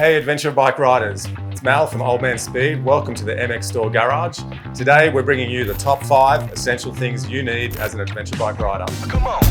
Hey adventure bike riders, it's Mal from Old Man Speed. Welcome to the MXstore garage. Today we're bringing you the top 5 essential things you need as an adventure bike rider. Come on.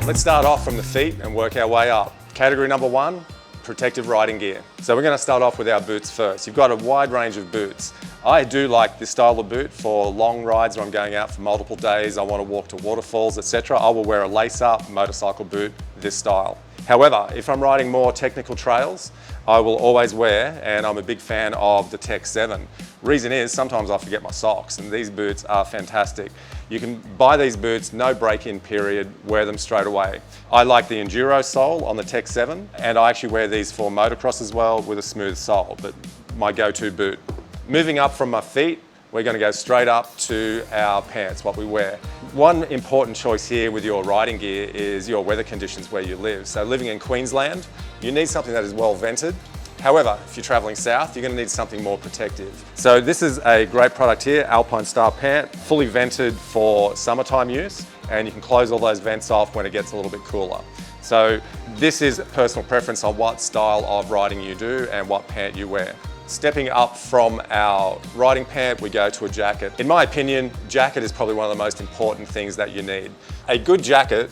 Let's start off from the feet and work our way up. Category number 1, protective riding gear. So we're going to start off with our boots first. You've got a wide range of boots. I do like this style of boot for long rides when I'm going out for multiple days. I want to walk to waterfalls, etc. I will wear a lace-up motorcycle boot this style. However, if I'm riding more technical trails, I will always wear, and I'm a big fan of the Tech 7. Reason is, sometimes I forget my socks, and these boots are fantastic. You can buy these boots, no break-in period, wear them straight away. I like the Enduro sole on the Tech 7, and I actually wear these for motocross as well with a smooth sole, but my go-to boot. Moving up from my feet, we're going to go straight up to our pants, what we wear. One important choice here with your riding gear is your weather conditions where you live. So living in Queensland, you need something that is well vented. However, if you're traveling south, you're going to need something more protective. So this is a great product here, Alpine style pant, fully vented for summertime use, and you can close all those vents off when it gets a little bit cooler. So this is personal preference on what style of riding you do and what pant you wear. Stepping up from our riding pant, we go to a jacket. In my opinion, jacket is probably one of the most important things that you need. A good jacket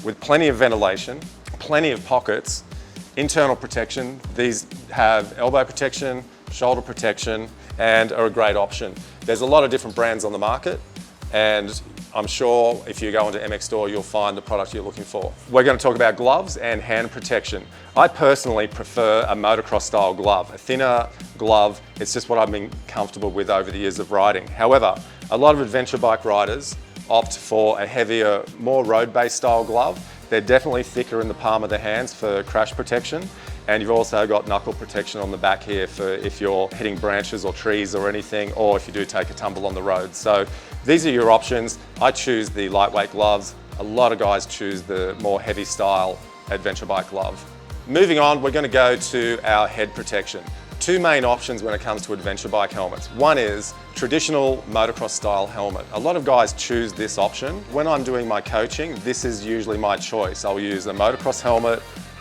with plenty of ventilation, plenty of pockets, internal protection. These have elbow protection, shoulder protection, and are a great option. There's a lot of different brands on the market, and I'm sure if you go into MXstore, you'll find the product you're looking for. We're going to talk about gloves and hand protection. I personally prefer a motocross style glove, a thinner glove. It's just what I've been comfortable with over the years of riding. However, a lot of adventure bike riders opt for a heavier, more road-based style glove. They're definitely thicker in the palm of the hands for crash protection. And you've also got knuckle protection on the back here for if you're hitting branches or trees or anything, or if you do take a tumble on the road. So these are your options. I choose the lightweight gloves. A lot of guys choose the more heavy style adventure bike glove. Moving on, we're going to go to our head protection. 2 main options when it comes to adventure bike helmets. One is traditional motocross style helmet. A lot of guys choose this option. When I'm doing my coaching, this is usually my choice. I'll use a motocross helmet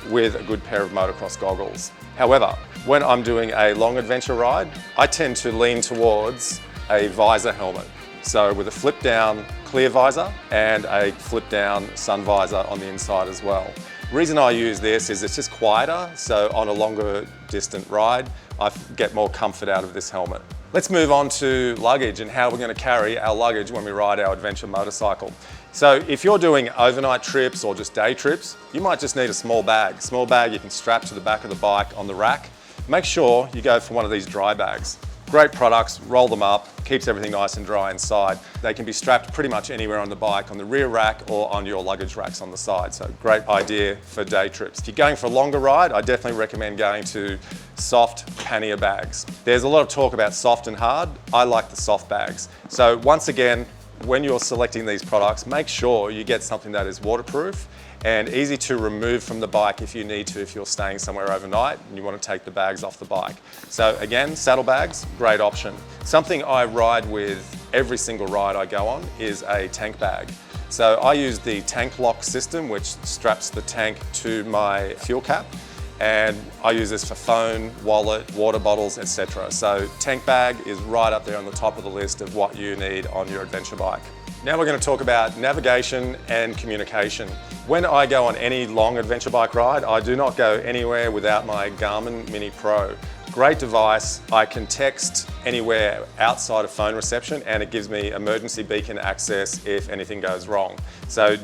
with a good pair of motocross goggles. However, when I'm doing a long adventure ride, I tend to lean towards a visor helmet. So with a flip down clear visor and a flip down sun visor on the inside as well. The reason I use this is it's just quieter, so on a longer distant ride, I get more comfort out of this helmet. Let's move on to luggage and how we're going to carry our luggage when we ride our adventure motorcycle. So if you're doing overnight trips or just day trips, you might just need a small bag. Small bag you can strap to the back of the bike on the rack. Make sure you go for one of these dry bags. Great products, roll them up, keeps everything nice and dry inside. They can be strapped pretty much anywhere on the bike, on the rear rack or on your luggage racks on the side. So great idea for day trips. If you're going for a longer ride, I definitely recommend going to soft pannier bags. There's a lot of talk about soft and hard. I like the soft bags. So once again, when you're selecting these products, make sure you get something that is waterproof and easy to remove from the bike if you need to, if you're staying somewhere overnight and you want to take the bags off the bike. So again, saddlebags, great option. Something I ride with every single ride I go on is a tank bag. So I use the tank lock system, which straps the tank to my fuel cap. And I use this for phone, wallet, water bottles, etc. So tank bag is right up there on the top of the list of what you need on your adventure bike. Now we're going to talk about navigation and communication. When I go on any long adventure bike ride, I do not go anywhere without my Garmin Mini Pro. Great device. I can text anywhere outside of phone reception and it gives me emergency beacon access if anything goes wrong. So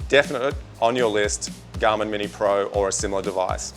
definite on your list, Garmin Mini Pro or a similar device.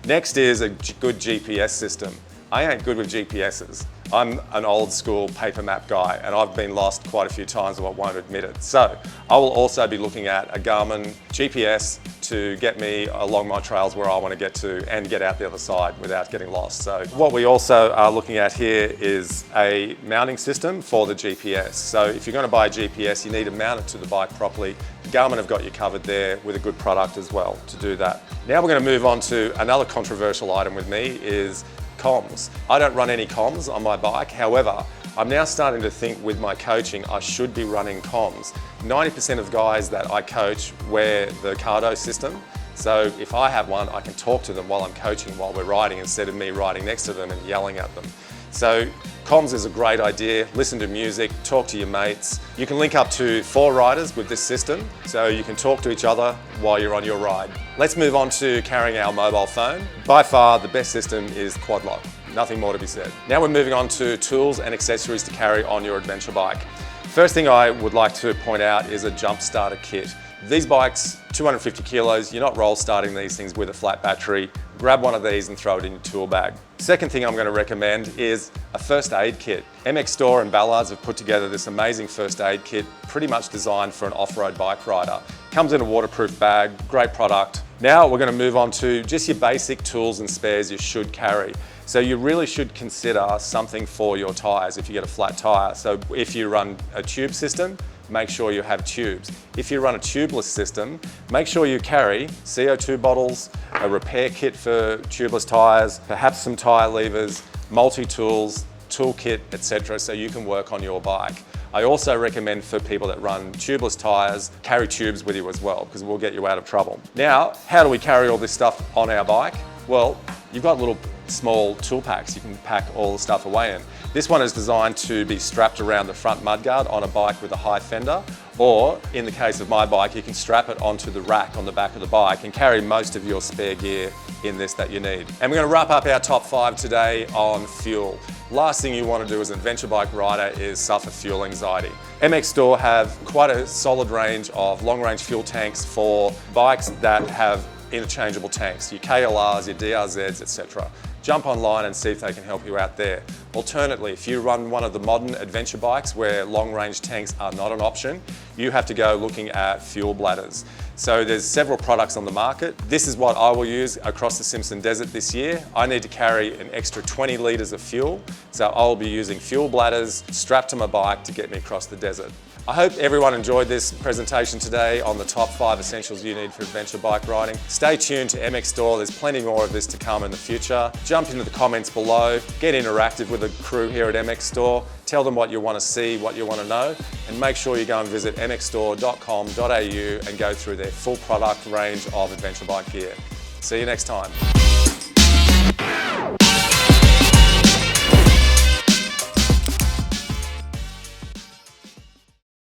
Next is a good GPS system. I ain't good with GPSs. I'm an old school paper map guy and I've been lost quite a few times and I won't admit it. So I will also be looking at a Garmin GPS to get me along my trails where I want to get to and get out the other side without getting lost. So what we also are looking at here is a mounting system for the GPS. So if you're going to buy a GPS, you need to mount it to the bike properly. Garmin have got you covered there with a good product as well to do that. Now we're going to move on to another controversial item with me is comms. I don't run any comms on my bike. However, I'm now starting to think with my coaching, I should be running comms. 90% of guys that I coach wear the Cardo system. So if I have one, I can talk to them while I'm coaching, while we're riding, instead of me riding next to them and yelling at them. So comms is a great idea. Listen to music, talk to your mates. You can link up to 4 riders with this system, so you can talk to each other while you're on your ride. Let's move on to carrying our mobile phone. By far, the best system is quad lock. Nothing more to be said. Now we're moving on to tools and accessories to carry on your adventure bike. First thing I would like to point out is a jump starter kit. These bikes, 250 kilos, you're not roll starting these things with a flat battery. Grab one of these and throw it in your tool bag. Second thing I'm going to recommend is a first aid kit. MXstore and Ballards have put together this amazing first aid kit, pretty much designed for an off-road bike rider. Comes in a waterproof bag, great product. Now we're going to move on to just your basic tools and spares you should carry. So you really should consider something for your tyres if you get a flat tyre. So if you run a tube system, make sure you have tubes. If you run a tubeless system, make sure you carry CO2 bottles, a repair kit for tubeless tyres, perhaps some tyre levers, multi-tools, toolkit, etc. so you can work on your bike. I also recommend for people that run tubeless tyres, carry tubes with you as well, because we'll get you out of trouble. Now, how do we carry all this stuff on our bike? Well, you've got little small tool packs you can pack all the stuff away in. This one is designed to be strapped around the front mudguard on a bike with a high fender, or in the case of my bike, you can strap it onto the rack on the back of the bike and carry most of your spare gear in this that you need. And we're going to wrap up our top 5 today on fuel. Last thing you want to do as an adventure bike rider is suffer fuel anxiety. MXstore have quite a solid range of long-range fuel tanks for bikes that have interchangeable tanks, your KLRs, your DRZs, etc. Jump online and see if they can help you out there. Alternatively, if you run one of the modern adventure bikes where long-range tanks are not an option, you have to go looking at fuel bladders. So there's several products on the market. This is what I will use across the Simpson Desert this year. I need to carry an extra 20 litres of fuel, so I'll be using fuel bladders strapped to my bike to get me across the desert. I hope everyone enjoyed this presentation today on the top 5 essentials you need for adventure bike riding. Stay tuned to MXstore, there's plenty more of this to come in the future. Jump into the comments below, get interactive with the crew here at MXstore, tell them what you want to see, what you want to know, and make sure you go and visit mxstore.com.au and go through their full product range of adventure bike gear. See you next time.